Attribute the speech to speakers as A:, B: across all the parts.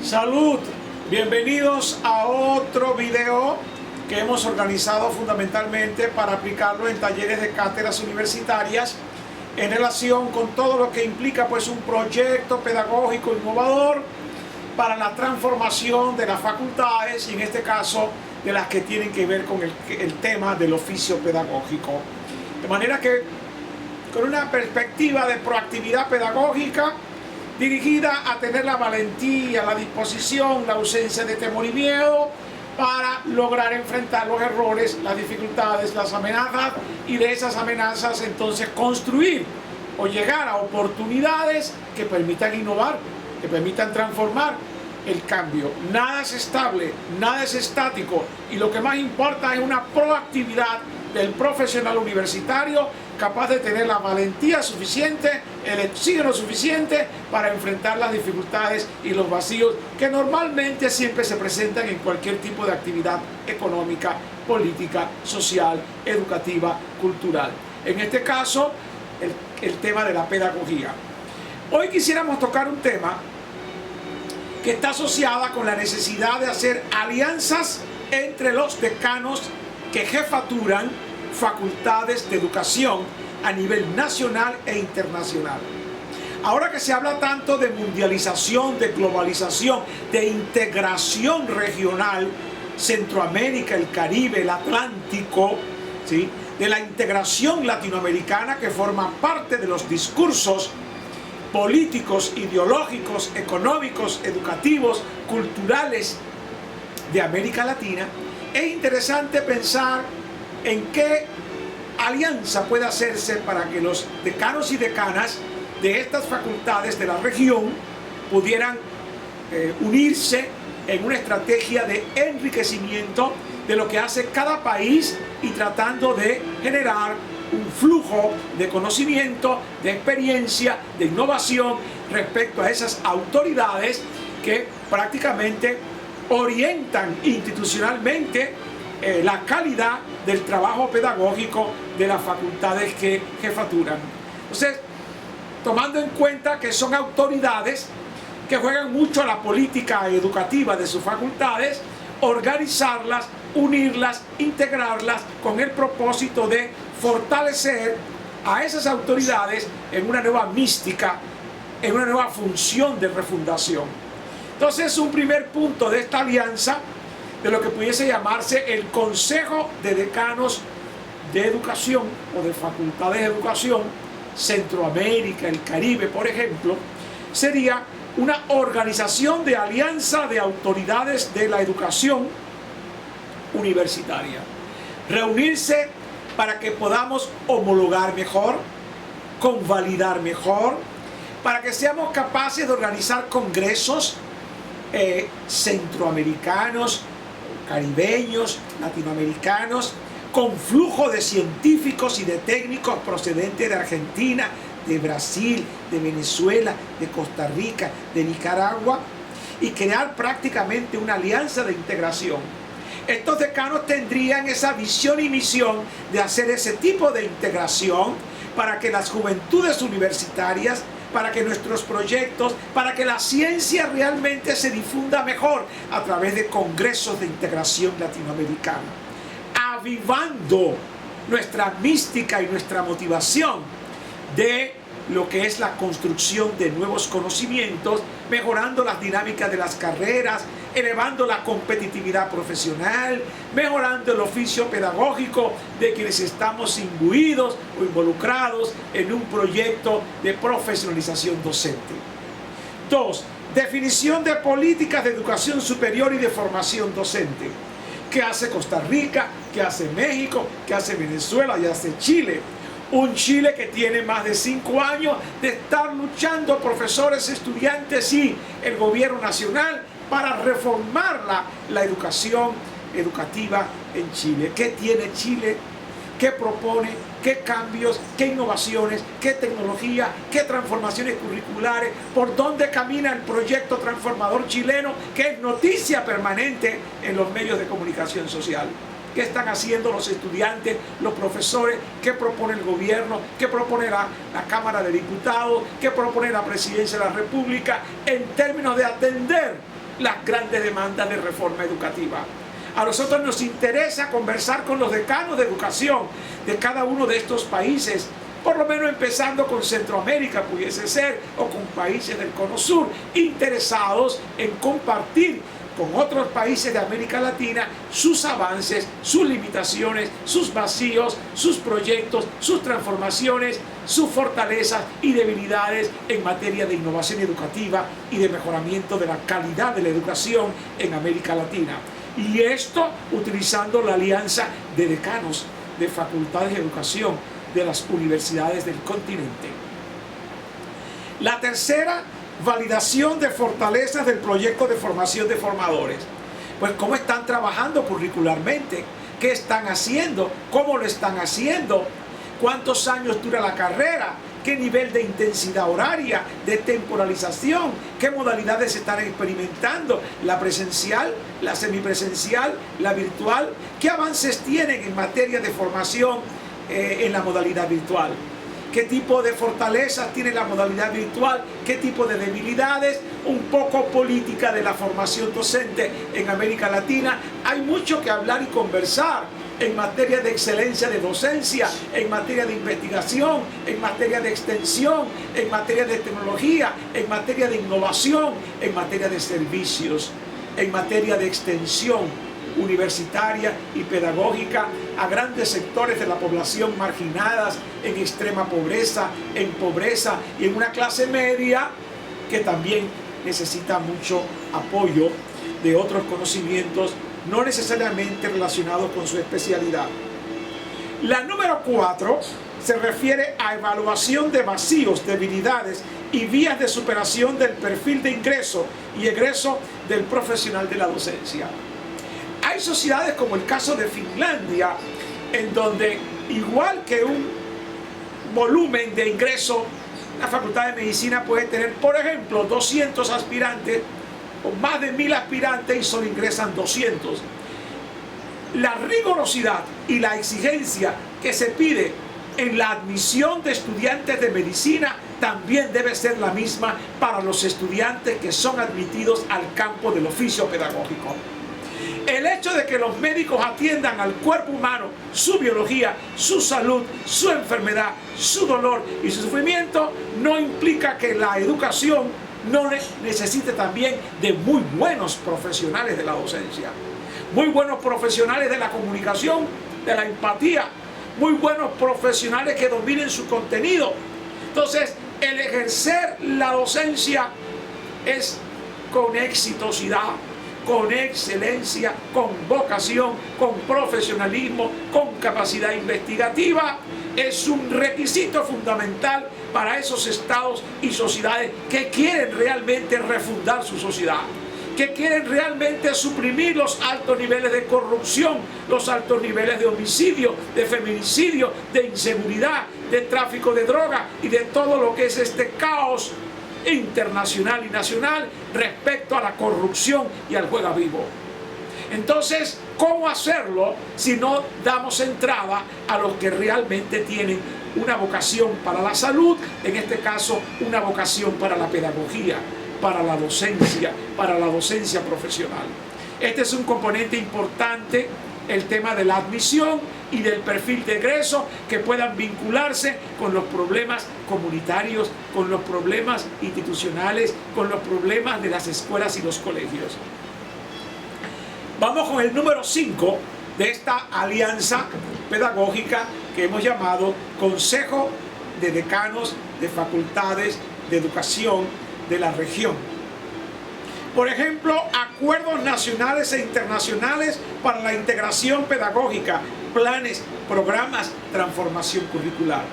A: Salud, bienvenidos a otro video que hemos organizado fundamentalmente para aplicarlo en talleres de cátedras universitarias en relación con todo lo que implica pues un proyecto pedagógico innovador para la transformación de las facultades y en este caso de las que tienen que ver con el tema del oficio pedagógico. De manera que con una perspectiva de proactividad pedagógica dirigida a tener la valentía, la disposición, la ausencia de temor y miedo para lograr enfrentar los errores, las dificultades, las amenazas y de esas amenazas entonces construir o llegar a oportunidades que permitan innovar, que permitan transformar el cambio. Nada es estable, nada es estático y lo que más importa es una proactividad del profesional universitario capaz de tener la valentía suficiente, el oxígeno suficiente para enfrentar las dificultades y los vacíos que normalmente siempre se presentan en cualquier tipo de actividad económica, política, social, educativa, cultural. En este caso, el tema de la pedagogía. Hoy quisiéramos tocar un tema que está asociada con la necesidad de hacer alianzas entre los decanos que jefaturan facultades de educación a nivel nacional e internacional. Ahora que se habla tanto de mundialización, de globalización, de integración regional, Centroamérica, el Caribe, el Atlántico, ¿sí?, de la integración latinoamericana que forma parte de los discursos políticos, ideológicos, económicos, educativos, culturales de América Latina, es interesante pensar en qué alianza puede hacerse para que los decanos y decanas de estas facultades de la región pudieran unirse en una estrategia de enriquecimiento de lo que hace cada país y tratando de generar un flujo de conocimiento, de experiencia, de innovación respecto a esas autoridades que prácticamente orientan institucionalmente la calidad del trabajo pedagógico de las facultades que jefaturan. Entonces, tomando en cuenta que son autoridades que juegan mucho a la política educativa de sus facultades, organizarlas, unirlas, integrarlas con el propósito de fortalecer a esas autoridades en una nueva mística, en una nueva función de refundación. Entonces, un primer punto de esta alianza, de lo que pudiese llamarse el Consejo de Decanos de Educación o de Facultades de Educación, Centroamérica, el Caribe, por ejemplo, sería una organización de alianza de autoridades de la educación universitaria. Reunirse para que podamos homologar mejor, convalidar mejor, para que seamos capaces de organizar congresos centroamericanos, caribeños, latinoamericanos, con flujo de científicos y de técnicos procedentes de Argentina, de Brasil, de Venezuela, de Costa Rica, de Nicaragua, y crear prácticamente una alianza de integración. Estos decanos tendrían esa visión y misión de hacer ese tipo de integración para que las juventudes universitarias, para que nuestros proyectos, para que la ciencia realmente se difunda mejor a través de congresos de integración latinoamericana, avivando nuestra mística y nuestra motivación de lo que es la construcción de nuevos conocimientos, mejorando las dinámicas de las carreras, elevando la competitividad profesional, mejorando el oficio pedagógico de quienes estamos imbuidos o involucrados en un proyecto de profesionalización docente. 2. Definición de políticas de educación superior y de formación docente. ¿Qué hace Costa Rica? ¿Qué hace México? ¿Qué hace Venezuela? ¿Y hace Chile? Un Chile que tiene más de 5 años de estar luchando profesores, estudiantes y el gobierno nacional para reformar la educación educativa en Chile. ¿Qué tiene Chile? ¿Qué propone? ¿Qué cambios? ¿Qué innovaciones? ¿Qué tecnología? ¿Qué transformaciones curriculares? ¿Por dónde camina el proyecto transformador chileno que es noticia permanente en los medios de comunicación social? ¿Qué están haciendo los estudiantes, los profesores? ¿Qué propone el gobierno? ¿Qué propone la Cámara de Diputados? ¿Qué propone la Presidencia de la República en términos de atender las grandes demandas de reforma educativa. A nosotros nos interesa conversar con los decanos de educación de cada uno de estos países, por lo menos empezando con Centroamérica, pudiese ser, o con países del Cono Sur, interesados en compartir con otros países de América Latina sus avances, sus limitaciones, sus vacíos, sus proyectos, sus transformaciones, sus fortalezas y debilidades en materia de innovación educativa y de mejoramiento de la calidad de la educación en América Latina. Y esto utilizando la alianza de decanos de facultades de educación de las universidades del continente. La tercera, validación de fortalezas del proyecto de formación de formadores. Pues cómo están trabajando curricularmente, qué están haciendo, cómo lo están haciendo, cuántos años dura la carrera, qué nivel de intensidad horaria, de temporalización, qué modalidades se están experimentando, la presencial, la semipresencial, la virtual, qué avances tienen en materia de formación en la modalidad virtual. ¿Qué tipo de fortalezas tiene la modalidad virtual? ¿Qué tipo de debilidades? Un poco política de la formación docente en América Latina. Hay mucho que hablar y conversar en materia de excelencia de docencia, en materia de investigación, en materia de extensión, en materia de tecnología, en materia de innovación, en materia de servicios, en materia de extensión universitaria y pedagógica a grandes sectores de la población marginadas, en extrema pobreza y en una clase media que también necesita mucho apoyo de otros conocimientos no necesariamente relacionados con su especialidad. La número 4 se refiere a evaluación de vacíos, debilidades y vías de superación del perfil de ingreso y egreso del profesional de la docencia. Hay sociedades como el caso de Finlandia, en donde igual que un volumen de ingreso, la Facultad de Medicina puede tener, por ejemplo, 200 aspirantes o más de 1000 aspirantes y solo ingresan 200. La rigurosidad y la exigencia que se pide en la admisión de estudiantes de medicina también debe ser la misma para los estudiantes que son admitidos al campo del oficio pedagógico. El hecho de que los médicos atiendan al cuerpo humano, su biología, su salud, su enfermedad, su dolor y su sufrimiento, no implica que la educación no necesite también de muy buenos profesionales de la docencia, muy buenos profesionales de la comunicación, de la empatía, muy buenos profesionales que dominen su contenido. Entonces, el ejercer la docencia es con exitosidad, con excelencia, con vocación, con profesionalismo, con capacidad investigativa. Es un requisito fundamental para esos estados y sociedades que quieren realmente refundar su sociedad, que quieren realmente suprimir los altos niveles de corrupción, los altos niveles de homicidio, de feminicidio, de inseguridad, de tráfico de droga y de todo lo que es este caos internacional y nacional respecto a la corrupción y al juego vivo. Entonces, ¿cómo hacerlo si no damos entrada a los que realmente tienen una vocación para la salud, en este caso una vocación para la pedagogía, para la docencia profesional? Este es un componente importante, el tema de la admisión y del perfil de egreso, que puedan vincularse con los problemas comunitarios, con los problemas institucionales, con los problemas de las escuelas y los colegios. Vamos con el número 5 de esta alianza pedagógica que hemos llamado Consejo de Decanos de Facultades de Educación de la región. Por ejemplo, acuerdos nacionales e internacionales para la integración pedagógica, planes, programas, transformación curricular.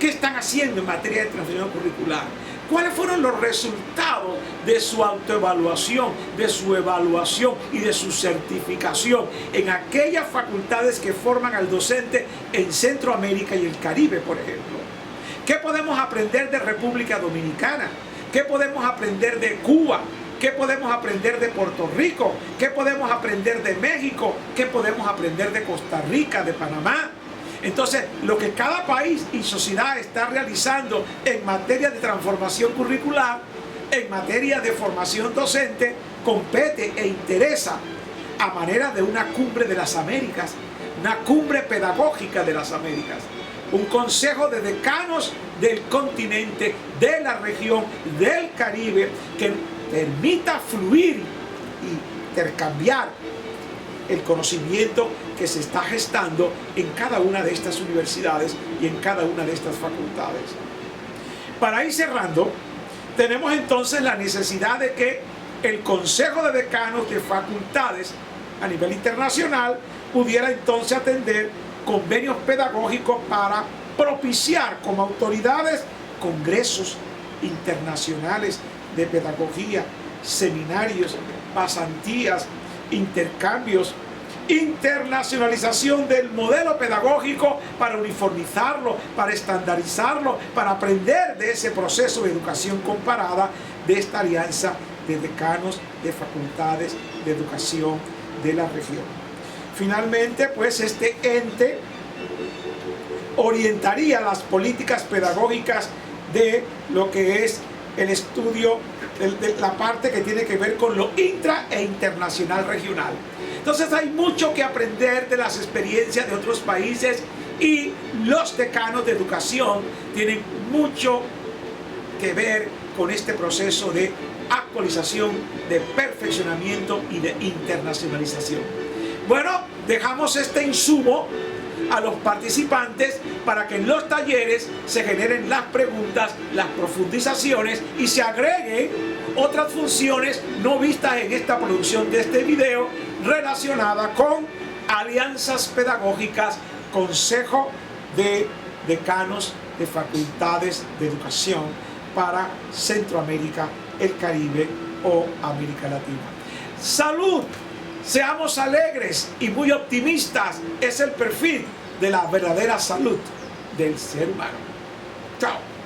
A: ¿Qué están haciendo en materia de transformación curricular? ¿Cuáles fueron los resultados de su autoevaluación, de su evaluación y de su certificación en aquellas facultades que forman al docente en Centroamérica y el Caribe, por ejemplo? ¿Qué podemos aprender de República Dominicana? ¿Qué podemos aprender de Cuba? ¿Qué podemos aprender de Puerto Rico? ¿Qué podemos aprender de México? ¿Qué podemos aprender de Costa Rica, de Panamá? Entonces, lo que cada país y sociedad está realizando en materia de transformación curricular, en materia de formación docente, compete e interesa a manera de una cumbre de las Américas, una cumbre pedagógica de las Américas, un consejo de decanos del continente, de la región, del Caribe, que permita fluir y intercambiar el conocimiento que se está gestando en cada una de estas universidades y en cada una de estas facultades. Para ir cerrando, tenemos entonces la necesidad de que el Consejo de Decanos de Facultades a nivel internacional pudiera entonces atender convenios pedagógicos para propiciar como autoridades congresos internacionales de pedagogía, seminarios, pasantías, intercambios, internacionalización del modelo pedagógico para uniformizarlo, para estandarizarlo, para aprender de ese proceso de educación comparada de esta alianza de decanos de facultades de educación de la región. Finalmente, pues este ente orientaría las políticas pedagógicas de lo que es el estudio de la parte que tiene que ver con lo intra e internacional regional. Entonces hay mucho que aprender de las experiencias de otros países y los decanos de educación tienen mucho que ver con este proceso de actualización, de perfeccionamiento y de internacionalización. Bueno, dejamos este insumo a los participantes para que en los talleres se generen las preguntas, las profundizaciones y se agreguen otras funciones no vistas en esta producción de este video relacionada con alianzas pedagógicas, consejo de decanos de facultades de educación para Centroamérica, el Caribe o América Latina. ¡Salud! Seamos alegres y muy optimistas. Es el perfil de la verdadera salud del ser humano. Chao.